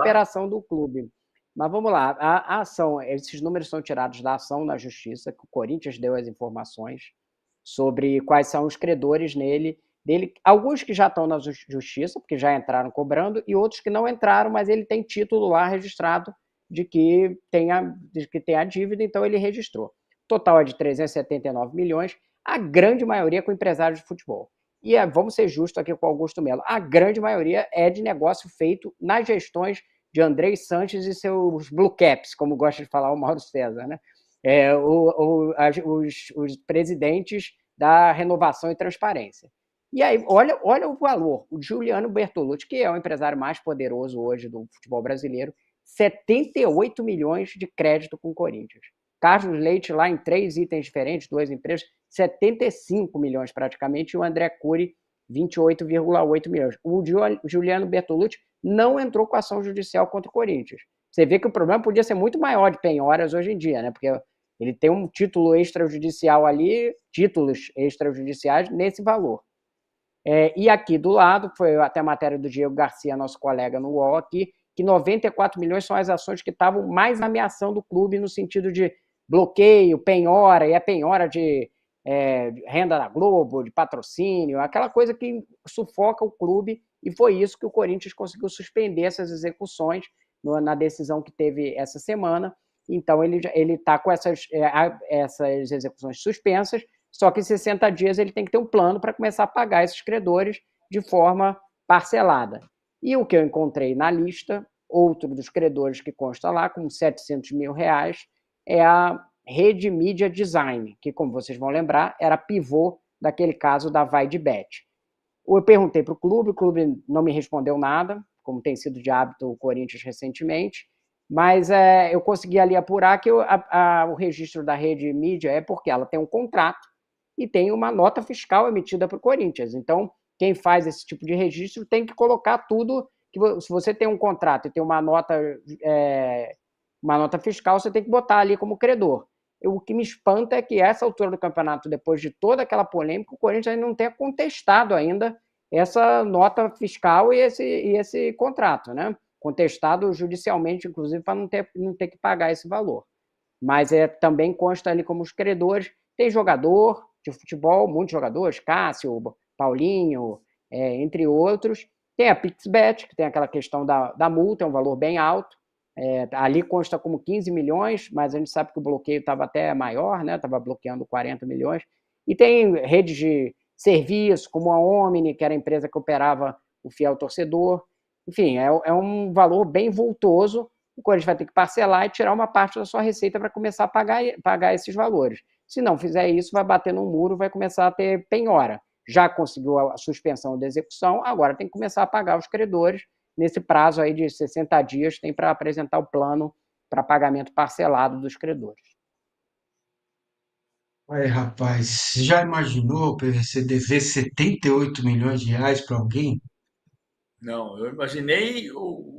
recuperação do clube. Mas vamos lá, a ação, esses números são tirados da ação na justiça, que o Corinthians deu as informações sobre quais são os credores dele, alguns que já estão na justiça, porque já entraram cobrando, e outros que não entraram, mas ele tem título lá registrado de que tem a dívida, então ele registrou. O total é de 379 milhões, a grande maioria com empresários de futebol. E vamos ser justos aqui com o Augusto Melo, a grande maioria é de negócio feito nas gestões de Andrei Sanches e seus blue caps, como gosta de falar o Mauro César, né? Os presidentes da Renovação e Transparência. E aí, olha o valor. O Juliano Bertolucci, que é o empresário mais poderoso hoje do futebol brasileiro, 78 milhões de crédito com o Corinthians. Carlos Leite, lá em 3 itens diferentes, 2 empresas, 75 milhões praticamente, e o André Cury, 28,8 milhões. O Juliano Bertolucci não entrou com ação judicial contra o Corinthians. Você vê que o problema podia ser muito maior de penhoras hoje em dia, né? Porque ele tem um título extrajudicial ali, títulos extrajudiciais nesse valor. E aqui do lado, foi até a matéria do Diego Garcia, nosso colega no UOL aqui, que 94 milhões são as ações que estavam mais ameaçando o clube no sentido de bloqueio, penhora, e a penhora de renda da Globo, de patrocínio, aquela coisa que sufoca o clube, e foi isso que o Corinthians conseguiu suspender essas execuções na decisão que teve essa semana. Então ele está com essas execuções suspensas, só que em 60 dias ele tem que ter um plano para começar a pagar esses credores de forma parcelada. E o que eu encontrei na lista, outro dos credores que consta lá, com 700 mil reais, é a Rede Mídia Design, que, como vocês vão lembrar, era pivô daquele caso da Vai de Bet. Eu perguntei para o clube não me respondeu nada, como tem sido de hábito o Corinthians recentemente, mas eu consegui ali apurar que o registro da Rede Mídia é porque ela tem um contrato e tem uma nota fiscal emitida para o Corinthians. Então, quem faz esse tipo de registro tem que colocar tudo. Se você tem um contrato e tem uma nota fiscal, você tem que botar ali como credor. O que me espanta é que essa altura do campeonato, depois de toda aquela polêmica, o Corinthians ainda não tenha contestado ainda essa nota fiscal e esse contrato, né? Contestado judicialmente, inclusive, para não ter que pagar esse valor. Mas também consta ali como os credores. Tem jogador de futebol, muitos jogadores, Cássio, Paulinho, entre outros. Tem a PixBet, que tem aquela questão da multa, é um valor bem alto. Ali consta como 15 milhões, mas a gente sabe que o bloqueio estava até maior, né? Estava bloqueando 40 milhões. E tem redes de serviço, como a Omni, que era a empresa que operava o fiel torcedor. Enfim, é um valor bem vultoso. O Corinthians vai ter que parcelar e tirar uma parte da sua receita para começar a pagar esses valores. Se não fizer isso, vai bater num muro, vai começar a ter penhora. Já conseguiu a suspensão da execução, agora tem que começar a pagar os credores. Nesse prazo aí de 60 dias, tem para apresentar o plano para pagamento parcelado dos credores. Aí, rapaz, já imaginou o PVC dever 78 milhões de reais para alguém? Não, eu imaginei eu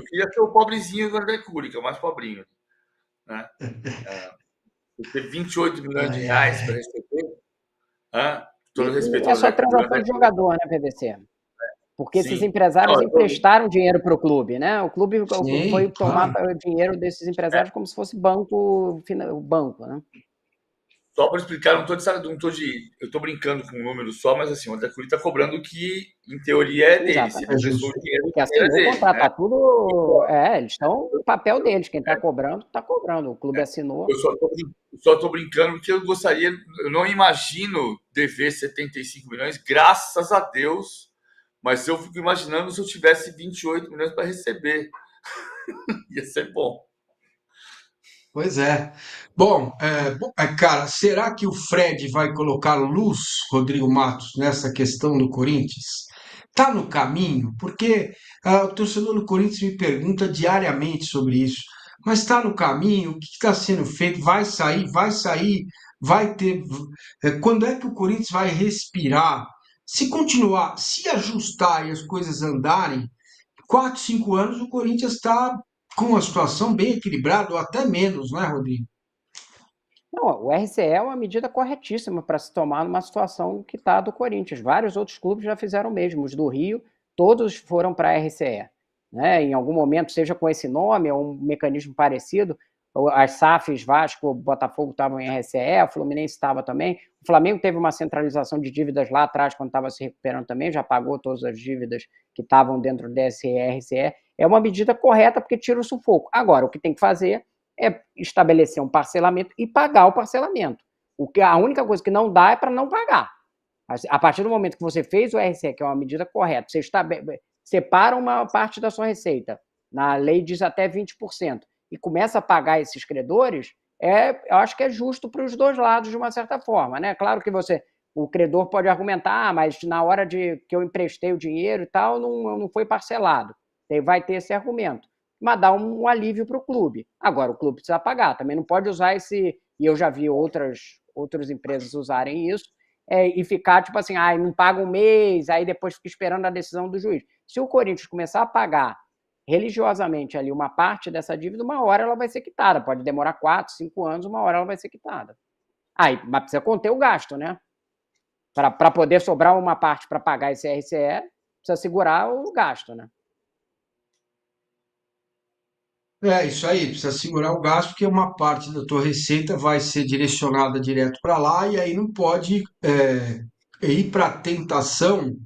queria ser o pobrezinho do André Cury, que é o mais pobrinho, né? Ter 28 milhões de Ai, reais para ai. receber, todo E respeito é ao só André Cury, o transação André de Cury, jogador, né, PVC? Porque esses sim. Não, empresários emprestaram dinheiro para o clube, né? O clube foi Sim, tomar claro. o dinheiro desses é, empresários como se fosse banco, né? só para explicar, eu estou brincando com o número só, mas assim, o André Cury está cobrando o que, em teoria, é dele. Se ele É Exatamente. emprestou o justo. dinheiro, Porque o dinheiro é assinou o dele, contrato, né? tá tudo. Eles estão no papel deles. Quem está cobrando, está cobrando. O clube assinou. Eu só estou brincando porque eu não imagino dever 75 milhões, graças a Deus, mas eu fico imaginando se eu tivesse 28 milhões para receber. Ia ser bom. Pois é. Bom, cara, será que o Fred vai colocar luz, Rodrigo Matos, nessa questão do Corinthians? Tá no caminho? Porque o torcedor do Corinthians me pergunta diariamente sobre isso. Mas está no caminho? O que está sendo feito? Vai sair? Vai sair? Vai ter. Quando é que o Corinthians vai respirar? Se continuar, se ajustar e as coisas andarem, 4, 5 anos o Corinthians está com uma situação bem equilibrada, ou até menos, não é, Rodrigo? Não, o RCE é uma medida corretíssima para se tomar numa situação que está do Corinthians. Vários outros clubes já fizeram o mesmo. Os do Rio, todos foram para a RCE. né? Em algum momento, seja com esse nome ou um mecanismo parecido, as SAFs, Vasco, Botafogo estavam em RCE, o Fluminense estava também, o Flamengo teve uma centralização de dívidas lá atrás, quando estava se recuperando também, já pagou todas as dívidas que estavam dentro do DSE e RCE, é uma medida correta porque tira o sufoco. Agora, o que tem que fazer é estabelecer um parcelamento e pagar o parcelamento. A única coisa que não dá é para não pagar. A partir do momento que você fez o RCE, que é uma medida correta, você separa uma parte da sua receita, na lei diz até 20%, e começa a pagar esses credores, eu acho que é justo para os dois lados, de uma certa forma, né? Claro que o credor pode argumentar, mas na hora que eu emprestei o dinheiro e tal, não foi parcelado. Vai ter esse argumento. Mas dá um alívio para o clube. Agora, o clube precisa pagar, também não pode usar e eu já vi outras empresas usarem isso, e ficar tipo assim, não paga um mês, aí depois fica esperando a decisão do juiz. Se o Corinthians começar a pagar religiosamente ali uma parte dessa dívida, uma hora ela vai ser quitada. Pode demorar 4, 5 anos, uma hora ela vai ser quitada. Mas precisa conter o gasto, né? Para poder sobrar uma parte para pagar esse RCE, precisa segurar o gasto, né? Isso aí, precisa segurar o gasto, porque uma parte da tua receita vai ser direcionada direto para lá, e aí não pode ir para a tentação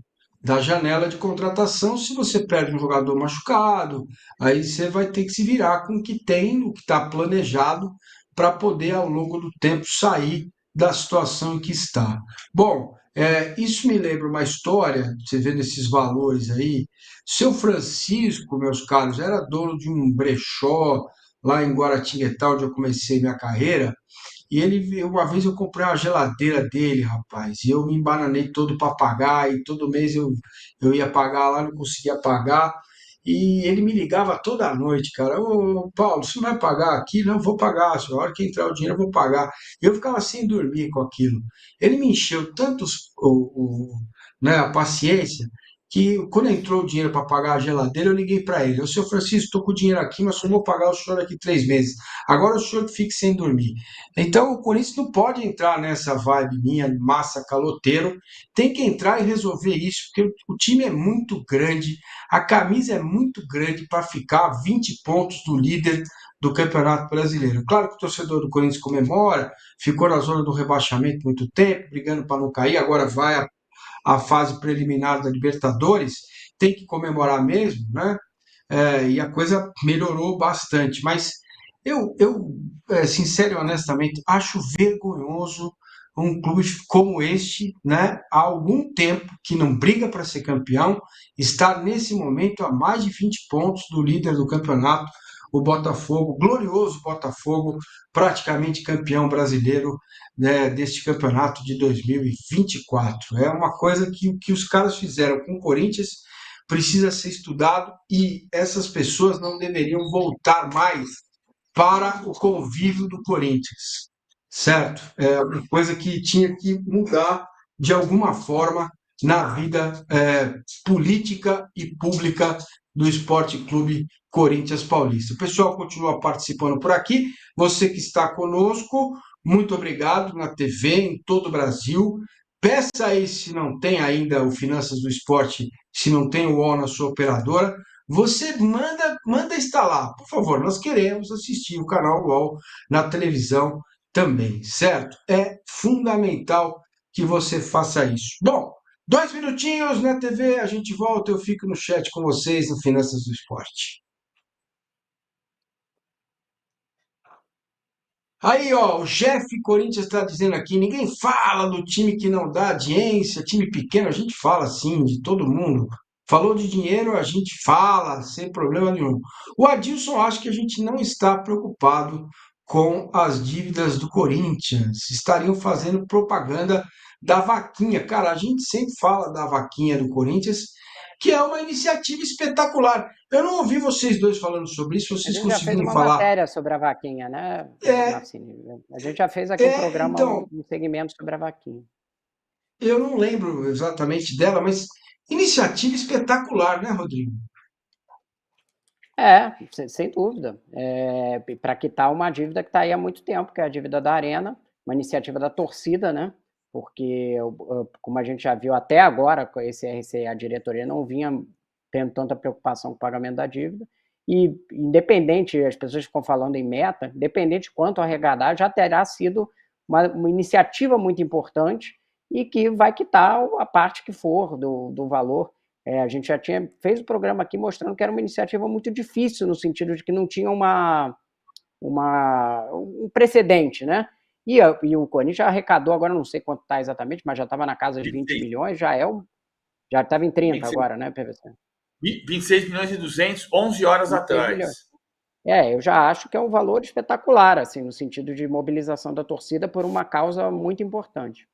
da janela de contratação. Se você perde um jogador machucado, aí você vai ter que se virar com o que tem, o que está planejado, para poder, ao longo do tempo, sair da situação em que está. Bom, isso me lembra uma história, você vendo esses valores aí. Seu Francisco, meus caros, era dono de um brechó lá em Guaratinguetá, onde eu comecei minha carreira. E uma vez eu comprei uma geladeira dele, rapaz, e eu me embananei todo para pagar, e todo mês eu ia pagar lá, não conseguia pagar. E ele me ligava toda noite, cara. Ô, Paulo, você não vai pagar aqui? Não, vou pagar. A hora que entrar o dinheiro, eu vou pagar. E eu ficava sem dormir com aquilo. Ele me encheu tanto né, a paciência que quando entrou o dinheiro para pagar a geladeira, eu liguei para ele. Ô, seu Francisco, estou com o dinheiro aqui, mas só vou pagar o senhor daqui 3 meses. Agora o senhor que fique sem dormir. Então, o Corinthians não pode entrar nessa vibe minha, massa caloteiro, tem que entrar e resolver isso, porque o time é muito grande, a camisa é muito grande para ficar a 20 pontos do líder do Campeonato Brasileiro. Claro que o torcedor do Corinthians comemora, ficou na zona do rebaixamento muito tempo, brigando para não cair, agora vai a fase preliminar da Libertadores, tem que comemorar mesmo, né? E a coisa melhorou bastante, mas sincero e honestamente, acho vergonhoso um clube como este, né, há algum tempo que não briga para ser campeão, estar nesse momento a mais de 20 pontos do líder do campeonato, o Botafogo, glorioso Botafogo, praticamente campeão brasileiro, né, deste campeonato de 2024. É uma coisa que os caras fizeram com o Corinthians precisa ser estudado, e essas pessoas não deveriam voltar mais para o convívio do Corinthians, certo? É uma coisa que tinha que mudar de alguma forma na vida política e pública do Esporte Clube Corinthians Paulista. O pessoal continua participando por aqui. Você que está conosco, muito obrigado na TV, em todo o Brasil. Peça aí, se não tem ainda o Finanças do Esporte, se não tem o UOL na sua operadora, você manda instalar, por favor. Nós queremos assistir o canal UOL na televisão também, certo? É fundamental que você faça isso. Bom, 2 minutinhos na TV, a gente volta, eu fico no chat com vocês no Finanças do Esporte. Aí, ó, o chefe Corinthians está dizendo aqui, ninguém fala do time que não dá audiência, time pequeno, a gente fala sim, de todo mundo. Falou de dinheiro, a gente fala, sem problema nenhum. O Adilson acha que a gente não está preocupado com as dívidas do Corinthians. Estariam fazendo propaganda da vaquinha. Cara, a gente sempre fala da vaquinha do Corinthians, que é uma iniciativa espetacular. Eu não ouvi vocês dois falando sobre isso, A vocês gente já fez conseguiram uma falar. matéria sobre a vaquinha, né, É, Marcini? A gente já fez aqui um programa, então, um segmento sobre a vaquinha. eu não lembro exatamente dela, mas iniciativa espetacular, né, Rodrigo? Sem dúvida. Para quitar uma dívida que está aí há muito tempo, que é a dívida da Arena, uma iniciativa da torcida, né? Porque, como a gente já viu até agora, com esse RCE, a diretoria não vinha tendo tanta preocupação com o pagamento da dívida. E, independente, as pessoas ficam falando em meta, independente de quanto arrecadar, já terá sido uma iniciativa muito importante e que vai quitar a parte que for do valor. A gente já fez o programa aqui mostrando que era uma iniciativa muito difícil, no sentido de que não tinha um precedente, né? E o Corinthians já arrecadou, agora não sei quanto está exatamente, mas já estava na casa de 20 milhões, já estava em 30 26, agora, né, PVC? 26 milhões e 200, 11 horas atrás. Milhões. Eu já acho que é um valor espetacular, assim, no sentido de mobilização da torcida por uma causa muito importante.